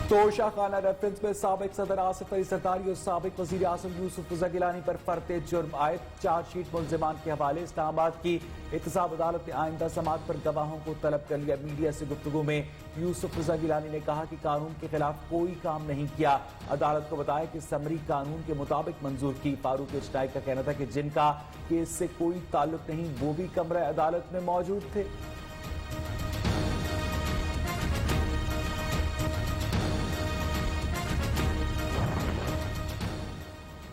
توشہ خانہ ریفرنس میں سابق صدر آصف علی زرداری اور سابق وزیر اعظم یوسف رضا گیلانی پر فرد جرم عائد چارج شیٹ ملزمان کے حوالے اسلام آباد کی احتساب عدالت نے آئندہ سماعت پر گواہوں کو طلب کر لیا۔ میڈیا سے گفتگو میں یوسف رضا گیلانی نے کہا کہ قانون کے خلاف کوئی کام نہیں کیا، عدالت کو بتایا کہ سمری قانون کے مطابق منظور کی۔ فاروق اجتماعی کا کہنا تھا کہ جن کا کیس سے کوئی تعلق نہیں وہ بھی کمرہ عدالت میں موجود تھے۔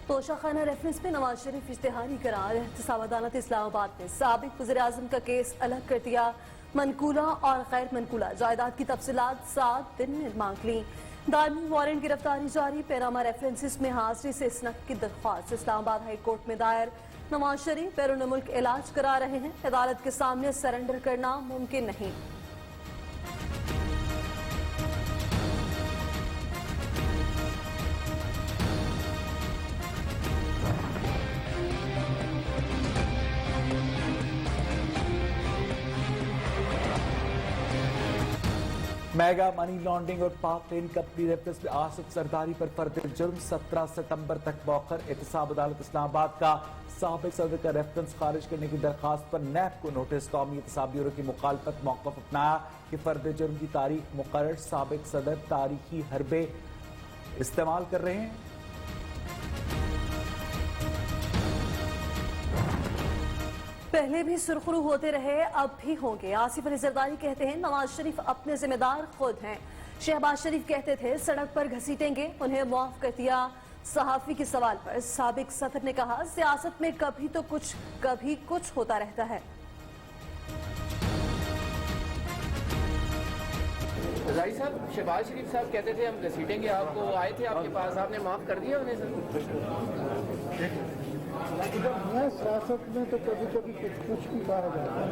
توشہ خانہ ریفرنس میں نواز شریف اشتہاری قرار، احتساب عدالت اسلام آباد نے سابق وزیر اعظم کا کیس الگ کر دیا۔ منقولہ اور غیر منقولہ جائیداد کی تفصیلات 7 دن میں مانگ لیں۔ دائمی وارنٹ گرفتاری جاری، پیراما ریفرنسز میں حاضری سے اسناد کی درخواست اسلام آباد ہائی کورٹ میں دائر۔ نواز شریف بیرون ملک علاج کرا رہے ہیں، عدالت کے سامنے سرنڈر کرنا ممکن نہیں۔ میگا منی لانڈرنگ اور پاک لین کمپنی ریفرنس میں آصف زرداری پر فرد جرم 17 ستمبر تک مؤخر۔ احتساب عدالت اسلام آباد کا سابق صدر کا ریفرنس خارج کرنے کی درخواست پر نیب کو نوٹس۔ قومی احتساب بیورو کی مخالفت موقف اپنایا کہ فرد جرم کی تاریخ مقرر، سابق صدر تاریخی حربے استعمال کر رہے ہیں۔ پہلے بھی سرخرو ہوتے رہے، اب بھی ہوں گے۔ آصف علی زرداری کہتے ہیں نواز شریف اپنے ذمہ دار خود ہیں۔ شہباز شریف کہتے تھے سڑک پر گھسیٹیں گے، انہیں معاف کر دیا۔ صحافی کے سوال پر سابق صدر نے کہا سیاست میں کبھی تو کچھ کبھی کچھ ہوتا رہتا ہے۔ رضائی صاحب، شہباز شریف صاحب کہتے تھے ہم گھسیٹیں گے آپ کو، آئے تھے آپ کے پاس، آپ نے معاف کر دیا انہیں سر؟ سیاست میں تو کبھی کبھی کچھ بھی کہا جاتا ہے۔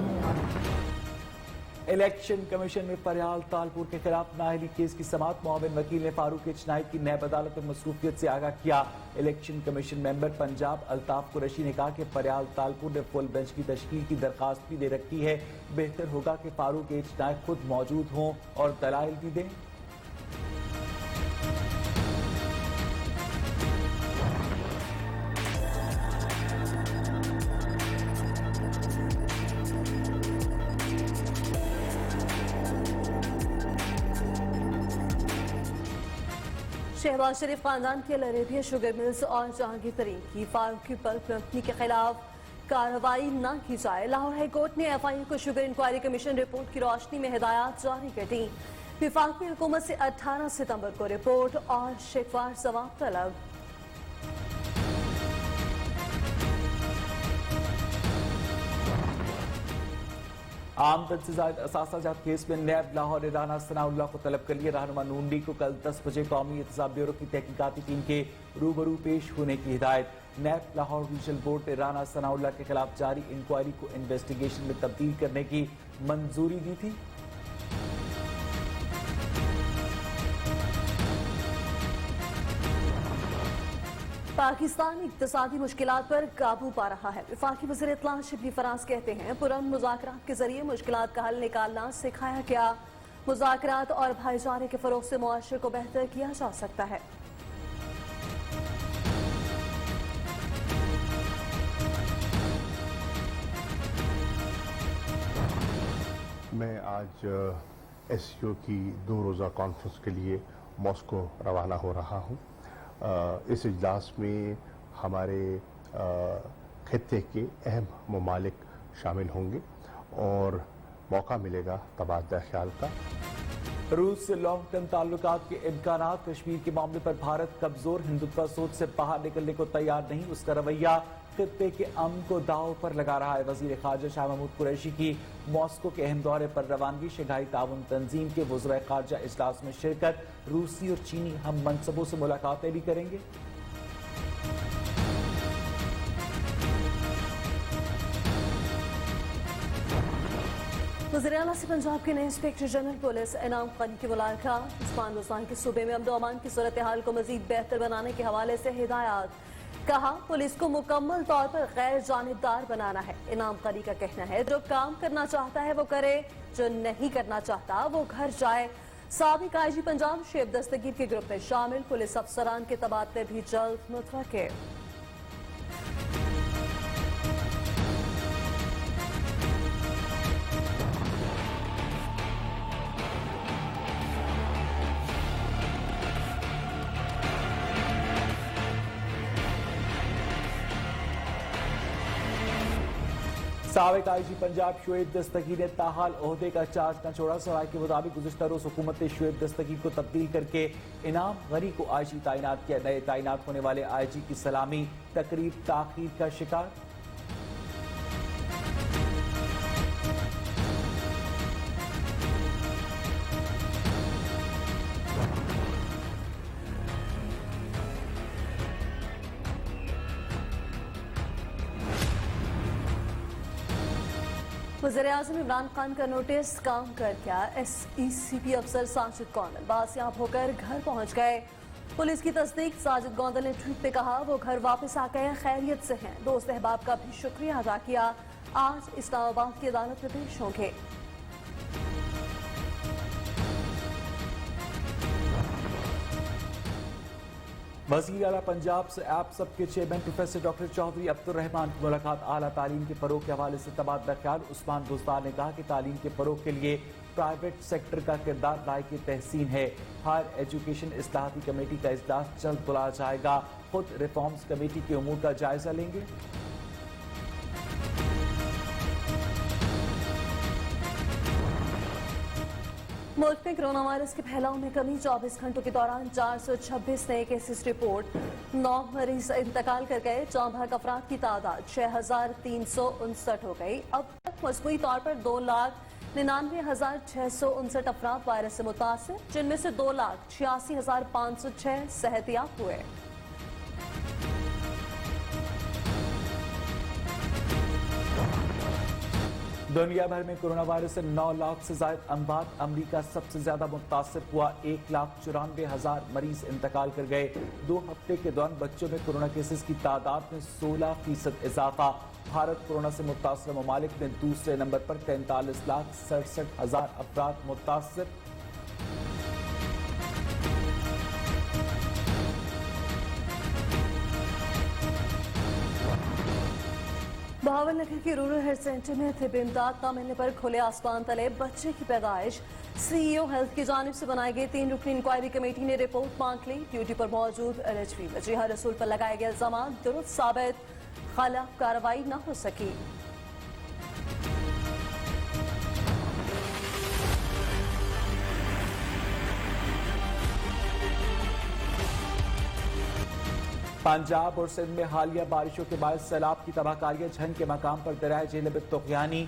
الیکشن کمیشن میں فریال تالپور کے خلاف نااہلی کیس کی سماعت، معاون وکیل نے فاروق اجتماعی کی نیب عدالت میں مصروفیت سے آگاہ کیا۔ الیکشن کمیشن ممبر پنجاب الطاف قریشی نے کہا کہ فریال تالپور نے فل بینچ کی تشکیل کی درخواست بھی دے رکھی ہے، بہتر ہوگا کہ فاروق اجتماعی خود موجود ہوں اور دلائل بھی دیں۔ شہباز شریف خاندان کے عربیہ شوگر ملز اور جہانگیر ترین کی فاروقی بلک کمپنی کے خلاف کارروائی نہ کی جائے۔ لاہور ہائی کورٹ نے ایف آئی اے کو شوگر انکوائری کمیشن رپورٹ کی روشنی میں ہدایات جاری کر دیں۔ وفاقی حکومت سے 18 ستمبر کو رپورٹ اور شکوار جواب طلب۔ عام حد سے زائد اثاثہ جات کیس میں نیب لاہور نے رانا ثناء اللہ کو طلب کر لیا۔ رہنما نون لیگ کو کل 10 بجے قومی احتساب بیورو کی تحقیقاتی ٹیم کے روبرو پیش ہونے کی ہدایت۔ نیب لاہور ریجنل بورڈ نے رانا ثناء اللہ کے خلاف جاری انکوائری کو انویسٹیگیشن میں تبدیل کرنے کی منظوری دی تھی۔ پاکستان اقتصادی مشکلات پر قابو پا رہا ہے۔ وفاقی وزیر اطلاع شبلی فراز کہتے ہیں پرامن مذاکرات کے ذریعے مشکلات کا حل نکالنا سکھایا گیا۔ مذاکرات اور بھائی چارے کے فروغ سے معاشرے کو بہتر کیا جا سکتا ہے۔ میں آج ایس سی او کی 2 روزہ کانفرنس کے لیے ماسکو روانہ ہو رہا ہوں۔ اس اجلاس میں ہمارے خطے کے اہم ممالک شامل ہوں گے اور موقع ملے گا تبادلہ خیال کا۔ روس سے لانگ ٹرم تعلقات کے امکانات، کشمیر کے معاملے پر بھارت کمزور، ہندوتوا سوچ سے باہر نکلنے کو تیار نہیں، اس کا رویہ خطے کے امن کو داؤ پر لگا رہا ہے۔ وزیر خارجہ شاہ محمود قریشی کی ماسکو کے اہم دورے پر روانگی، شنگھائی تعاون تنظیم کے وزراء خارجہ اجلاس میں شرکت، روسی اور چینی ہم منصبوں سے ملاقاتیں بھی کریں گے۔ وزیر اعلیٰ سے پنجاب کے نئے انسپکٹر جنرل پولیس انعام قانی کی ملاقات، عثمان بزدار کے صوبے میں امن و امان کی صورتحال کو مزید بہتر بنانے کے حوالے سے ہدایات۔ کہا پولیس کو مکمل طور پر غیر جانبدار بنانا ہے۔ انعام قانی کا کہنا ہے جو کام کرنا چاہتا ہے وہ کرے، جو نہیں کرنا چاہتا وہ گھر جائے۔ سابق آئی جی پنجاب شعیب دستگیر کے گروپ میں شامل پولیس افسران کے تبادلے بھی جلد متوقع۔ سابق آئی جی پنجاب شعیب دستگیر نے تاحال عہدے کا چارج نہ چھوڑا۔ سرائے کے مطابق گزشتہ روز حکومت نے شعیب دستگیر کو تبدیل کر کے انعام غنی کو آئی جی تعینات کیا۔ نئے تعینات ہونے والے آئی جی کی سلامی تقریب تاخیر کا شکار۔ وزیراعظم عمران خان کا نوٹس کام کر گیا۔ ایس ای سی پی افسر ساجد گوندل بازیاب ہو کر گھر پہنچ گئے۔ پولیس کی تصدیق، ساجد گوندل نے ٹویٹ پہ کہا وہ گھر واپس آ گئے، خیریت سے ہیں۔ دوست احباب کا بھی شکریہ ادا کیا۔ آج اسلام آباد کی عدالت میں پیش ہوں گے۔ وزیر اعلیٰ پنجاب سے ایپ سب کے chairman professor doctor Chaudhry Abdul Rahman کی ملاقات۔ اعلیٰ تعلیم کے فروغ کے حوالے سے تبادلہ خیال۔ عثمان بزدار نے کہا کہ تعلیم کے فروغ کے لیے پرائیویٹ سیکٹر کا کردار لائق تحسین ہے۔ ہائر ایجوکیشن اصلاحاتی کمیٹی کا اجلاس جلد بلایا جائے گا۔ خود ریفارمز کمیٹی کے امور کا جائزہ لیں گے۔ ملک میں کرونا وائرس کے پھیلاؤ میں کمی، 24 گھنٹوں کے دوران 426 نئے کیسز رپورٹ، 9 مریض انتقال کر گئے۔ جاں بحق افراد کی تعداد 6359 ہو گئی۔ اب تک مجموعی طور پر 2,99,659 افراد وائرس سے متاثر، جن میں سے 2,86,506 صحت یاب ہوئے۔ دنیا بھر میں کرونا وائرس سے 9 لاکھ سے زائد اموات۔ امریکہ سب سے زیادہ متاثر ہوا، 1,94,000 مریض انتقال کر گئے۔ 2 ہفتے کے دوران بچوں میں کرونا کیسز کی تعداد میں 16% اضافہ۔ بھارت کورونا سے متاثرہ ممالک میں دوسرے نمبر پر، 43,67,000 افراد متاثر۔ بہاول نگر کے رورل ہیلتھ سینٹر میں طبی امداد نہ ملنے پر کھلے آسمان تلے بچے کی پیدائش۔ سی ای او ہیلتھ کی جانب سے بنائی گئی 3 رکنی انکوائری کمیٹی نے رپورٹ مانگ لی۔ ڈیوٹی پر موجود LHV وجیہہ رسول پر لگائے گئے الزامات درست ثابت، خلاف کارروائی نہ ہو سکی۔ پنجاب اور سندھ میں حالیہ بارشوں کے باعث سیلاب کی تباہ کاریاں۔ جھنگ کے مقام پر دریائے جہلم طغیانی،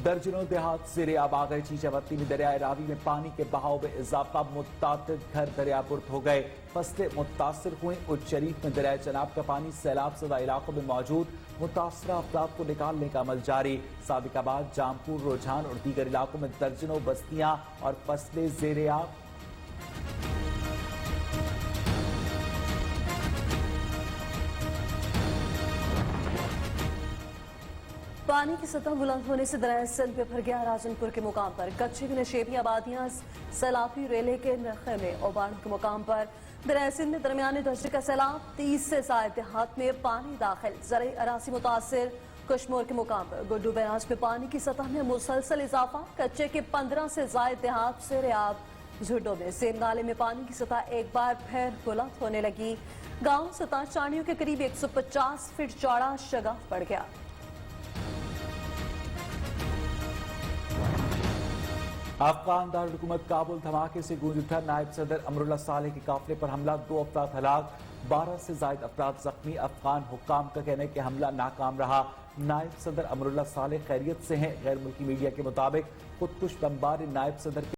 درجنوں دیہات زیر آب آ گئے۔ چیچا وطی میں دریائے راوی میں پانی کے بہاؤ میں اضافہ، متعدد گھر دریا پرد ہو گئے، فصلیں متاثر ہوئیں۔ اچ شریف میں دریائے چناب کا پانی سیلاب زدہ علاقوں میں موجود، متاثرہ افراد کو نکالنے کا عمل جاری۔ صادق آباد، جامپور، رجحان اور دیگر علاقوں میں درجنوں بستیاں اور فصلیں زیر آب۔ پانی کی سطح بلند ہونے سے دریائے سندھ میں بھر گیا۔ راجن پور کے مقام پر کچے کی نشیبی آبادیاں سیلابی ریلے کے نرخے میں، اوباڑ کے مقام پر دریائے سندھ میں درمیانے درجے کا سیلاب، 30 سے زائد دیہات میں پانی داخل، زرعی اراضی متاثر۔ کشمور کے مقام پر گڈو بیراج میں پانی کی سطح میں مسلسل اضافہ، کچے کے 15 سے زائد دیہات زیر آب۔ جھڈو میں سیم نالے میں پانی کی سطح ایک بار پھر بلند ہونے لگی۔ گاؤں سطح چانیوں کے قریب 150 فٹ چوڑا شگاف پڑ گیا۔ افغان دارالحکومت کابل دھماکے سے گونج اٹھا۔ نائب صدر امراللہ صالح کے قافلے پر حملہ، 2 افراد ہلاک، 12 سے زائد افراد زخمی۔ افغان حکام کا کہنا ہے کہ حملہ ناکام رہا۔ نائب صدر امراللہ صالح خیریت سے ہیں۔ غیر ملکی میڈیا کے مطابق خودکش بمبار نے نائب صدر کے